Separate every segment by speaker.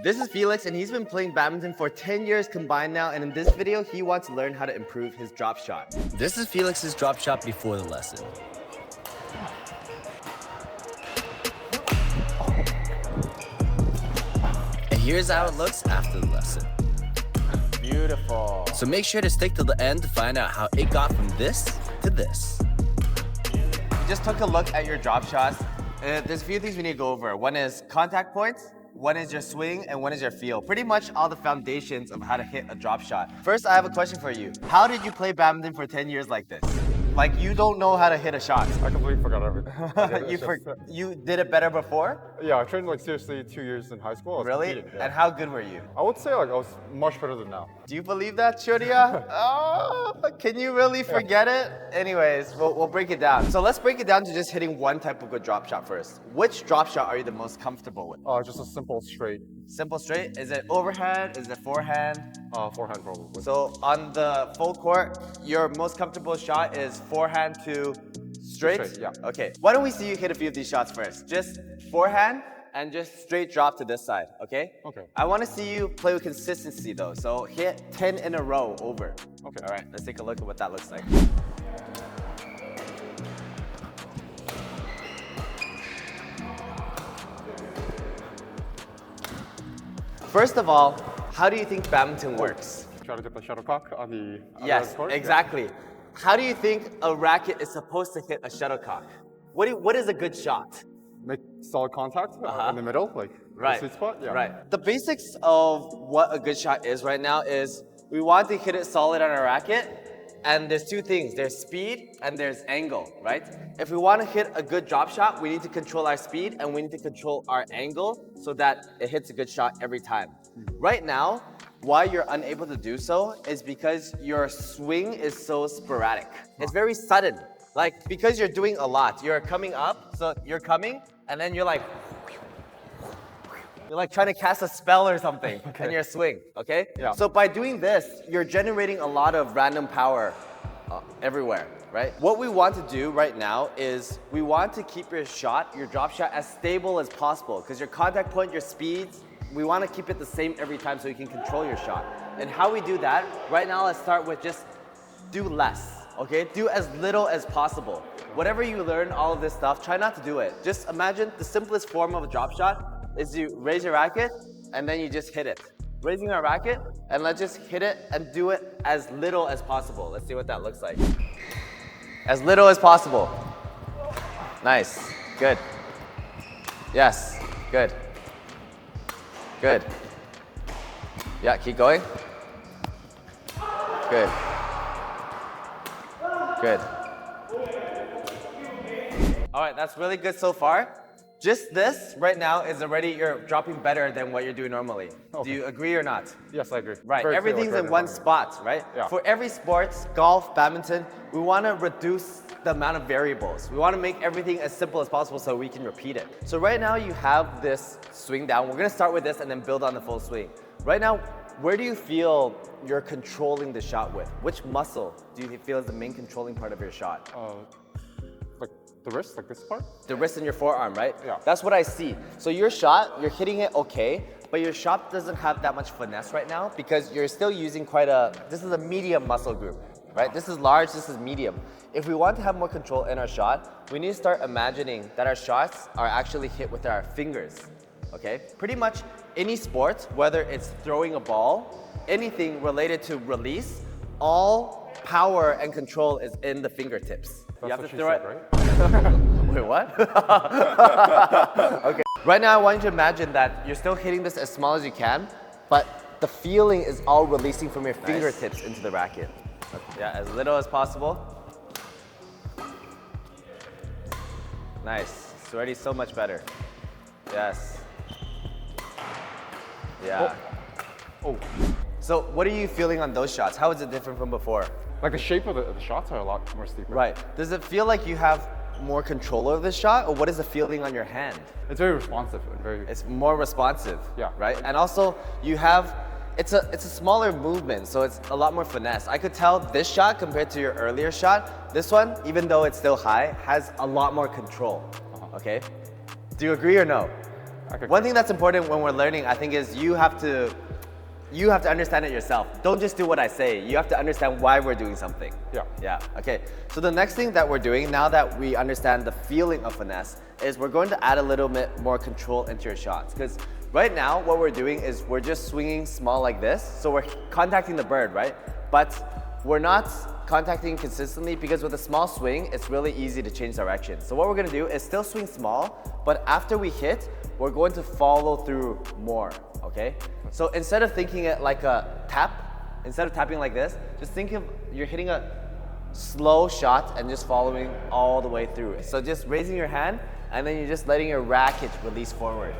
Speaker 1: This is Felix, and he's been playing badminton for 10 years combined now, and in this video, he wants to learn how to improve his drop shot. This is Felix's drop shot before the lesson. And here's how it looks after the lesson.
Speaker 2: Beautiful.
Speaker 1: So make sure to stick to the end to find out how it got from this to this. Just took a look at your drop shots. There's a few things we need to go over. One is contact points, one is your swing, and one is your feel. Pretty much all the foundations of how to hit a drop shot. First, I have a question for you. How did you play badminton for 10 years like this? Like, you don't know how to hit a shot.
Speaker 2: I completely forgot everything.
Speaker 1: You did it better before?
Speaker 2: Yeah, I trained like seriously 2 years in high school.
Speaker 1: Really? Yeah. And how good were you?
Speaker 2: I would say like I was much better than now.
Speaker 1: Do you believe that, Shurya? Oh, can you really forget it? Anyways, we'll break it down. So let's break it down to just hitting one type of good drop shot first. Which drop shot are you the most comfortable with?
Speaker 2: Just a simple straight.
Speaker 1: Simple straight? Is it overhand? Is it forehand?
Speaker 2: Forehand probably.
Speaker 1: So on the full court, your most comfortable shot is forehand to straight?
Speaker 2: Straight, yeah.
Speaker 1: Okay, why don't we see you hit a few of these shots first? Just forehand and just straight drop to this side, okay?
Speaker 2: Okay.
Speaker 1: I want to see you play with consistency though, so hit 10 in a row over.
Speaker 2: Okay.
Speaker 1: All right, let's take a look at what that looks like. First of all, how do you think badminton works?
Speaker 2: Try to get the shuttlecock on the
Speaker 1: Yes,
Speaker 2: court.
Speaker 1: exactly. Yeah. How do you think a racket is supposed to hit a shuttlecock? What is a good shot?
Speaker 2: Make solid contact in the middle, like the sweet spot. Yeah.
Speaker 1: Right. The basics of what a good shot is right now is we want to hit it solid on a racket, and there's two things. There's speed and there's angle, right? If we want to hit a good drop shot, we need to control our speed and we need to control our angle so that it hits a good shot every time. Right now, why you're unable to do so is because your swing is so sporadic. It's very sudden. Like, because you're doing a lot. You're coming up, so you're coming, and then you're like trying to cast a spell or something in your swing, okay?
Speaker 2: Yeah.
Speaker 1: So by doing this, you're generating a lot of random power everywhere, right? What we want to do right now is we want to keep your shot, your drop shot, as stable as possible because your contact point, your speeds, we want to keep it the same every time so you can control your shot. And how we do that, right now let's start with just do less, okay? Do as little as possible. Whatever you learn, all of this stuff, try not to do it. Just imagine the simplest form of a drop shot is you raise your racket and then you just hit it. Raising our racket and let's just hit it and do it as little as possible. Let's see what that looks like. As little as possible. Nice, good. Yes, good. Good. Yeah, keep going. Good. Good. All right, that's really good so far. Just this right now is already, you're dropping better than what you're doing normally. Okay. Do you agree or not?
Speaker 2: Yes, I agree.
Speaker 1: Right, everything's in one spot, right?
Speaker 2: Yeah.
Speaker 1: For every sports, golf, badminton, we want to reduce the amount of variables. We want to make everything as simple as possible so we can repeat it. So right now you have this swing down. We're going to start with this and then build on the full swing. Right now, where do you feel you're controlling the shot with? Which muscle do you feel is the main controlling part of your shot?
Speaker 2: Like the wrist, like this part?
Speaker 1: The wrist and your forearm, right?
Speaker 2: Yeah.
Speaker 1: That's what I see. So your shot, you're hitting it okay, but your shot doesn't have that much finesse right now because you're still using this is a medium muscle group, right? This is large, this is medium. If we want to have more control in our shot, we need to start imagining that our shots are actually hit with our fingers, okay? Pretty much any sport, whether it's throwing a ball, anything related to release, all power and control is in the fingertips.
Speaker 2: That's
Speaker 1: you have
Speaker 2: what
Speaker 1: to throw it.
Speaker 2: Right?
Speaker 1: Wait, what? Okay. Right now, I want you to imagine that you're still hitting this as small as you can, but the feeling is all releasing from your fingertips into the racket. Yeah, as little as possible. Nice. It's already so much better. Yes. Yeah.
Speaker 2: Oh.
Speaker 1: So what are you feeling on those shots? How is it different from before?
Speaker 2: Like the shape of the shots are a lot more steeper.
Speaker 1: Right. Does it feel like you have more control over the shot, or what is the feeling on your hand?
Speaker 2: It's very responsive and very...
Speaker 1: It's more responsive.
Speaker 2: Yeah.
Speaker 1: Right? And also, you have... It's a smaller movement, so it's a lot more finesse. I could tell this shot compared to your earlier shot, this one, even though it's still high, has a lot more control. Okay? Do you agree or no? One thing that's important when we're learning, I think, is you have to understand it yourself. Don't just do what I say. You have to understand why we're doing something. Yeah. Okay. So the next thing that we're doing, now that we understand the feeling of finesse, is we're going to add a little bit more control into your shots. Because right now, what we're doing is we're just swinging small like this. So we're contacting the bird, right? But we're not contacting consistently, because with a small swing, it's really easy to change direction. So what we're gonna do is still swing small, but after we hit, we're going to follow through more, okay? So instead of thinking it like a tap, instead of tapping like this, just think of you're hitting a slow shot and just following all the way through. So just raising your hand, and then you're just letting your racket release forward.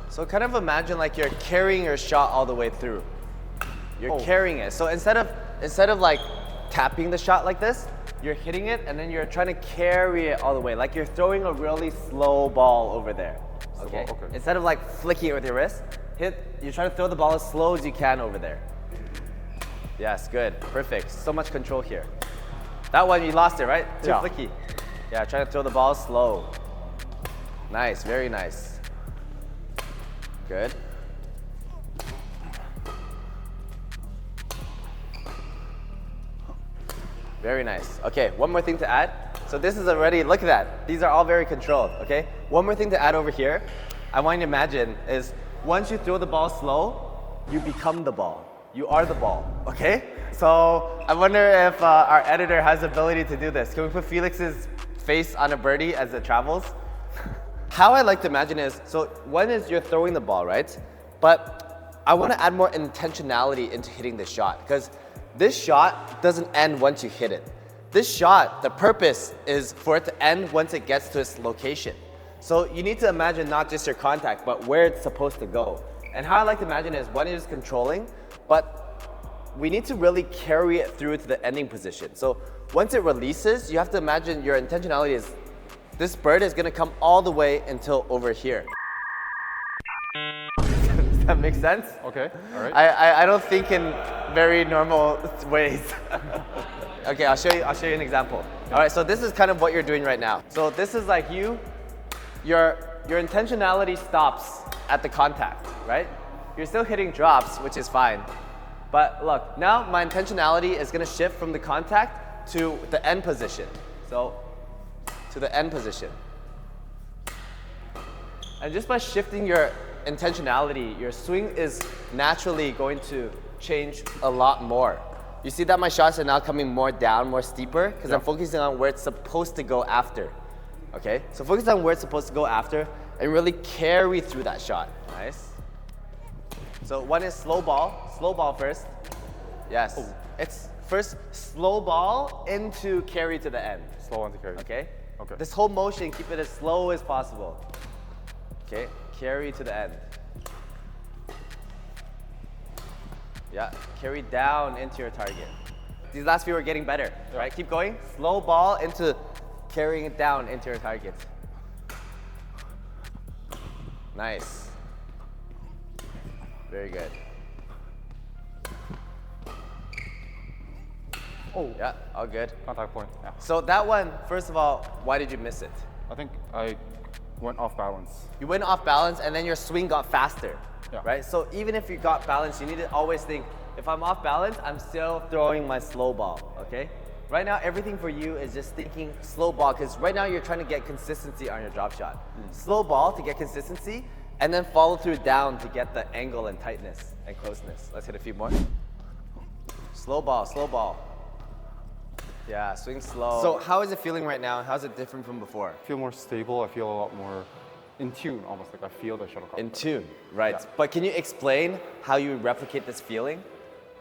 Speaker 1: So kind of imagine like you're carrying your shot all the way through. You're carrying it. So instead of like tapping the shot like this, you're hitting it and then you're trying to carry it all the way. Like you're throwing a really slow ball over there. Okay? Instead of like flicking it with your wrist, you're trying to throw the ball as slow as you can over there. Yes, good, perfect. So much control here. That one, you lost it, right? Too flicky. Yeah, trying to throw the ball slow. Nice, very nice. Good. Very nice. Okay, one more thing to add. So this is already, look at that. These are all very controlled, okay? One more thing to add over here, I want you to imagine is once you throw the ball slow, you become the ball. You are the ball, okay? So I wonder if our editor has the ability to do this. Can we put Felix's face on a birdie as it travels? How I like to imagine is, so one is you're throwing the ball, right? But I want to add more intentionality into hitting this shot, because this shot doesn't end once you hit it. This shot, the purpose is for it to end once it gets to its location. So you need to imagine not just your contact, but where it's supposed to go. And how I like to imagine is one is controlling, but we need to really carry it through to the ending position. So once it releases, you have to imagine your intentionality is this bird is gonna come all the way until over here. Does that make sense?
Speaker 2: Okay, all right.
Speaker 1: I don't think in very normal ways. Okay, I'll show you an example. All right, so this is kind of what you're doing right now. So this is like your intentionality stops at the contact, right? You're still hitting drops, which is fine. But look, now my intentionality is gonna shift from the contact to the end position. So to the end position. And just by shifting your intentionality, your swing is naturally going to change a lot more. You see that my shots are now coming more down, more steeper, because I'm focusing on where it's supposed to go after. Okay, so focus on where it's supposed to go after and really carry through that shot. Nice. So one is slow ball first. Yes, it's first slow ball into carry to the end.
Speaker 2: Slow into carry.
Speaker 1: Okay?
Speaker 2: Okay.
Speaker 1: This whole motion, keep it as slow as possible. Okay, carry to the end. Yeah, carry down into your target. These last few are getting better, right? Keep going. Slow ball into carrying it down into your target. Nice. Very good. Yeah, all good.
Speaker 2: Contact point, yeah.
Speaker 1: So that one, first of all, why did you miss it?
Speaker 2: I think I went off balance.
Speaker 1: You went off balance and then your swing got faster, right? So even if you got balance, you need to always think, if I'm off balance, I'm still throwing my slow ball, okay? Right now, everything for you is just thinking slow ball, because right now you're trying to get consistency on your drop shot. Slow ball to get consistency, and then follow through down to get the angle and tightness and closeness. Let's hit a few more. Slow ball, slow ball. Yeah, swing slow. So how is it feeling right now? How's it different from before?
Speaker 2: I feel more stable. I feel a lot more in tune, almost like I feel the shuttlecock.
Speaker 1: In tune, right. Yeah. But can you explain how you replicate this feeling?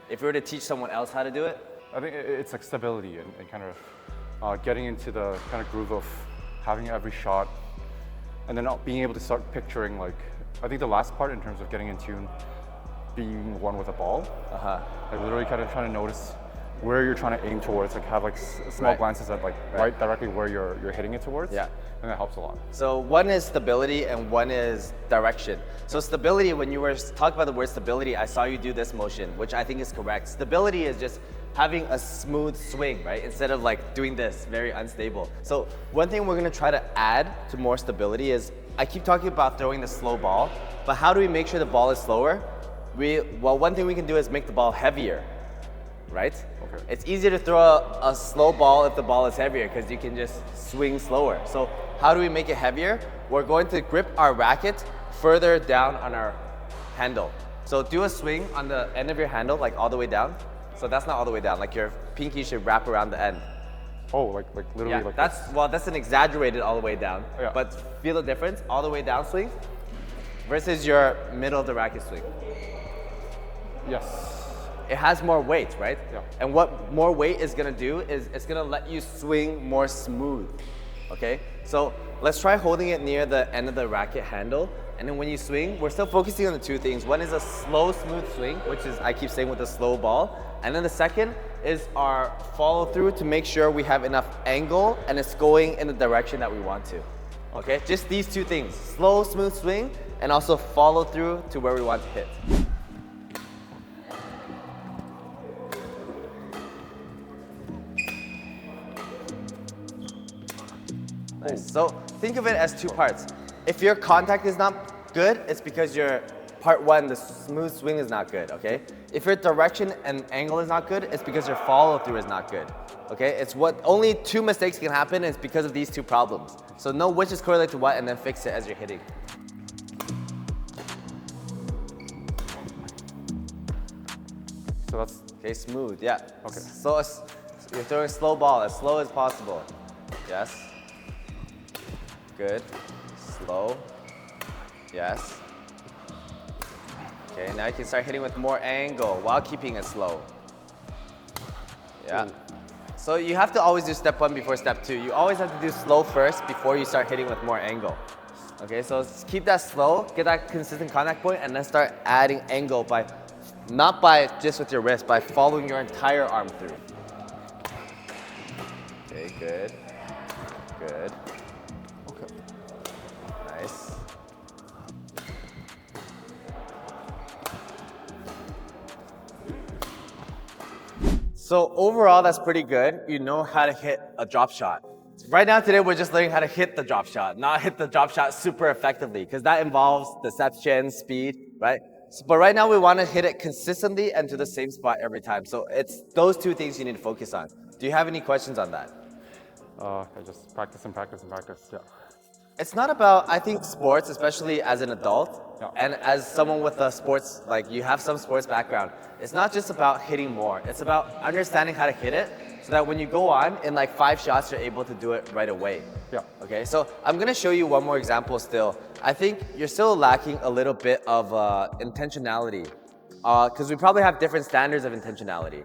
Speaker 1: If you were to teach someone else how to do it?
Speaker 2: I think it's like stability and kind of getting into the kind of groove of having every shot and then being able to start picturing, like, I think the last part in terms of getting in tune, being one with a ball. Like literally kind of trying to notice where you're trying to aim towards, like have like small
Speaker 1: Right.
Speaker 2: glances at like right directly where you're hitting it towards.
Speaker 1: Yeah.
Speaker 2: And that helps a lot.
Speaker 1: So one is stability and one is direction. So stability, when you were talking about the word stability, I saw you do this motion, which I think is correct. Stability is just having a smooth swing, right? Instead of like doing this, very unstable. So one thing we're gonna try to add to more stability is, I keep talking about throwing the slow ball, but how do we make sure the ball is slower? Well, one thing we can do is make the ball heavier, right?
Speaker 2: Okay.
Speaker 1: It's easier to throw a slow ball if the ball is heavier because you can just swing slower. So how do we make it heavier? We're going to grip our racket further down on our handle. So do a swing on the end of your handle, like all the way down. So that's not all the way down, like your pinky should wrap around the end.
Speaker 2: Oh, like literally
Speaker 1: Yeah,
Speaker 2: like
Speaker 1: that's,
Speaker 2: this.
Speaker 1: well, that's an exaggerated all the way down.
Speaker 2: Yeah.
Speaker 1: But feel the difference, all the way down swing versus your middle of the racket swing.
Speaker 2: Yes.
Speaker 1: It has more weight, right?
Speaker 2: Yeah.
Speaker 1: And what more weight is gonna do is it's gonna let you swing more smooth, okay? So let's try holding it near the end of the racket handle, and then when you swing, we're still focusing on the two things. One is a slow, smooth swing, which is, I keep saying, with a slow ball. And then the second is our follow through to make sure we have enough angle and it's going in the direction that we want to, okay? Just these two things, slow, smooth swing, and also follow through to where we want to hit. Nice. So think of it as two parts. If your contact is not good, it's because your part one, the smooth swing, is not good, okay? If your direction and angle is not good, it's because your follow through is not good, okay? It's what only two mistakes can happen is because of these two problems. So know which is correlated to what and then fix it as you're hitting.
Speaker 2: So that's
Speaker 1: Okay, smooth, yeah.
Speaker 2: Okay.
Speaker 1: So you're throwing a slow ball, as slow as possible. Yes. Good. Slow. Yes. Okay, now you can start hitting with more angle while keeping it slow. Yeah. So you have to always do step one before step two. You always have to do slow first before you start hitting with more angle. Okay, so keep that slow, get that consistent contact point, and then start adding angle by, not by just with your wrist, by following your entire arm through. Okay, good. Good.
Speaker 2: okay.
Speaker 1: Nice. So overall, that's pretty good. You know how to hit a drop shot. Right now, today, we're just learning how to hit the drop shot, not hit the drop shot super effectively, because that involves deception, speed, right? But right now, we want to hit it consistently and to the same spot every time. So it's those two things you need to focus on. Do you have any questions on that?
Speaker 2: I just practice and practice and practice. Yeah.
Speaker 1: It's not about, I think, sports, especially as an adult,
Speaker 2: Yeah.
Speaker 1: and as someone with a sports, like you have some sports background, it's not just about hitting more. It's about understanding how to hit it so that when you go on, in like 5 shots, you're able to do it right away.
Speaker 2: Yeah.
Speaker 1: Okay, so I'm gonna show you one more example still. I think you're still lacking a little bit of intentionality, because we probably have different standards of intentionality.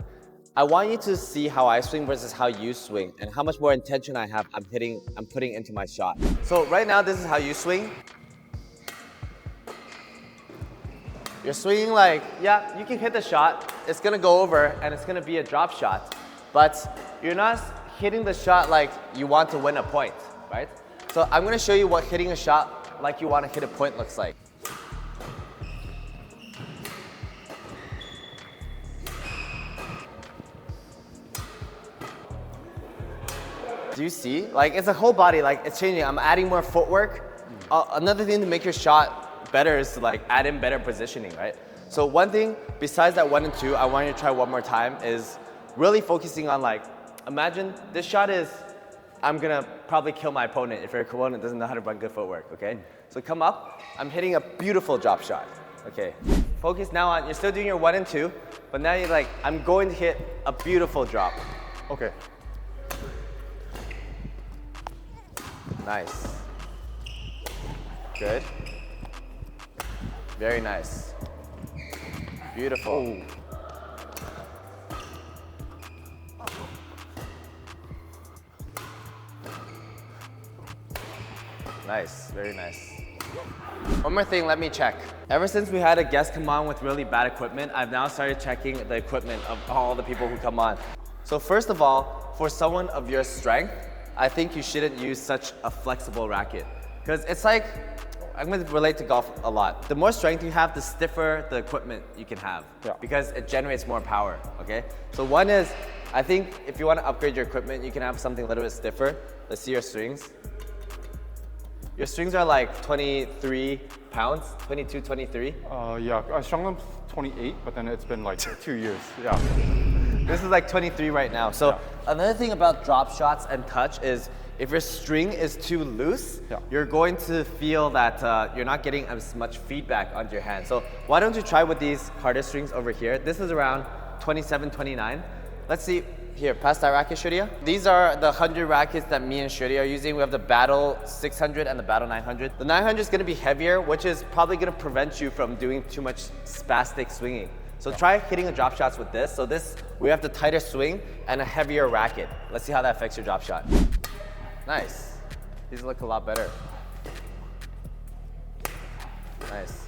Speaker 1: I want you to see how I swing versus how you swing and how much more intention I have I'm putting into my shot. So right now, this is how you swing. You're swinging like, yeah, you can hit the shot. It's gonna go over and it's gonna be a drop shot, but you're not hitting the shot like you want to win a point, right? So I'm gonna show you what hitting a shot like you want to hit a point looks like. Do you see? Like, it's a whole body, like, it's changing. I'm adding more footwork. Another thing to make your shot better is to, like, add in better positioning, right? So one thing, besides that 1 and 2, I want you to try one more time, is really focusing on, like, imagine this shot is, I'm gonna probably kill my opponent if your opponent doesn't know how to run good footwork, okay? So come up, I'm hitting a beautiful drop shot, okay? Focus now on, you're still doing your 1 and 2, but now you're like, I'm going to hit a beautiful drop.
Speaker 2: Okay.
Speaker 1: Nice. Good. Very nice. Beautiful. Nice, very nice. One more thing, let me check. Ever since we had a guest come on with really bad equipment, I've now started checking the equipment of all the people who come on. So first of all, for someone of your strength, I think you shouldn't use such a flexible racket. Because it's like, I'm going to relate to golf a lot. The more strength you have, the stiffer the equipment you can have.
Speaker 2: Yeah.
Speaker 1: Because it generates more power, okay? So one is, I think if you want to upgrade your equipment, you can have something a little bit stiffer. Let's see your strings. Your strings are like 23 pounds, 22, 23.
Speaker 2: Yeah, I strung them 28, but then it's been like 2 years. Yeah.
Speaker 1: This is like 23 right now. So another thing about drop shots and touch is if your string is too loose, you're going to feel that you're not getting as much feedback onto your hand. So why don't you try with these harder strings over here? This is around 27, 29. Let's see. Here, pass that racket, Shurya. These are the 100 rackets that me and Shurya are using. We have the Battle 600 and the Battle 900. The 900 is going to be heavier, which is probably going to prevent you from doing too much spastic swinging. So try hitting a drop shots with this. So this, we have the tighter swing and a heavier racket. Let's see how that affects your drop shot. Nice. These look a lot better. Nice.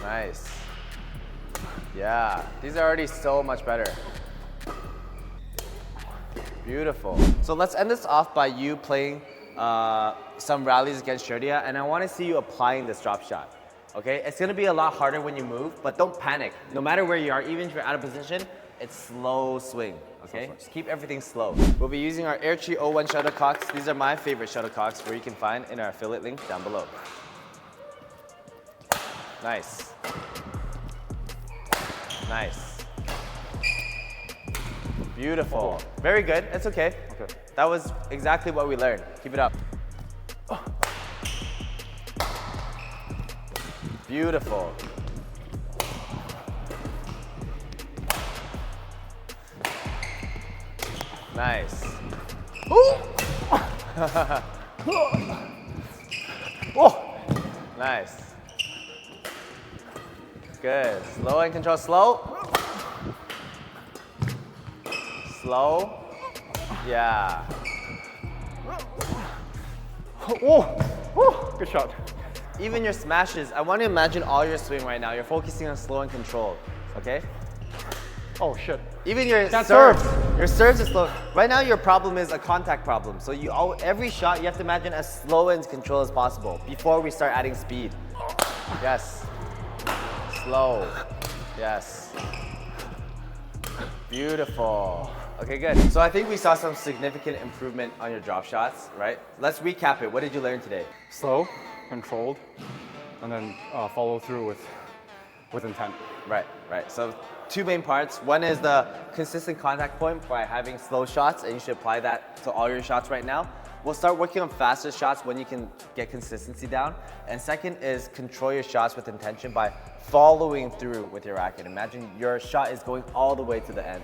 Speaker 1: Nice. Yeah, these are already so much better. Beautiful. So let's end this off by you playing some rallies against Shurya, and I want to see you applying this drop shot. Okay, it's going to be a lot harder when you move, but don't panic. No matter where you are, even if you're out of position, it's slow swing. Okay, just keep everything slow. We'll be using our Airtree 01 shuttlecocks. These are my favorite shuttlecocks, where you can find in our affiliate link down below. Nice. Nice. Beautiful. Very good. It's okay.
Speaker 2: Okay.
Speaker 1: That was exactly what we learned. Keep it up. Beautiful. Nice.
Speaker 2: Oh!
Speaker 1: Nice. Good. Slow and control. Slow. Slow. Yeah.
Speaker 2: Oh! Oh! Good shot.
Speaker 1: Even your smashes, I want to imagine all your swing right now. You're focusing on slow and control. Okay?
Speaker 2: Oh shit.
Speaker 1: Even your
Speaker 2: That
Speaker 1: serves.
Speaker 2: serve.
Speaker 1: Your serves are slow. Right now, your problem is a contact problem. So every shot, you have to imagine as slow and control as possible before we start adding speed. Yes. Slow. Yes. Beautiful. Okay, good. So I think we saw some significant improvement on your drop shots, right? Let's recap it. What did you learn today?
Speaker 2: Slow, controlled, and then follow through with intent.
Speaker 1: Right, right. So two main parts. One is the consistent contact point by having slow shots, and you should apply that to all your shots right now. We'll start working on faster shots when you can get consistency down. And second is control your shots with intention by following through with your racket. Imagine your shot is going all the way to the end.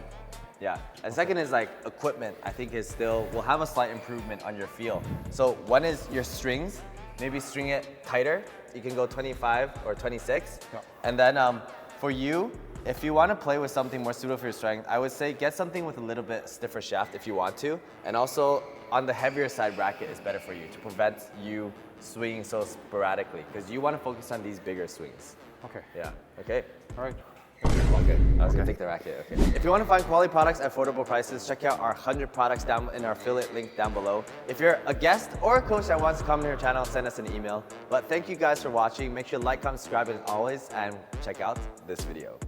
Speaker 1: Yeah. And second is like equipment, I think will have a slight improvement on your feel. So one is your strings, maybe string it tighter. You can go 25 or 26. Yeah. And then for you, if you want to play with something more suitable for your strength, I would say get something with a little bit stiffer shaft if you want to. And also on the heavier side racket is better for you to prevent you swinging so sporadically, because you want to focus on these bigger swings.
Speaker 2: Okay.
Speaker 1: Yeah. Okay.
Speaker 2: All right.
Speaker 1: Okay. I was gonna take the racket. Okay. If you want to find quality products at affordable prices, check out our 100 products down in our affiliate link down below. If you're a guest or a coach that wants to come to our channel, send us an email. But thank you guys for watching. Make sure to like, comment, subscribe as always, and check out this video.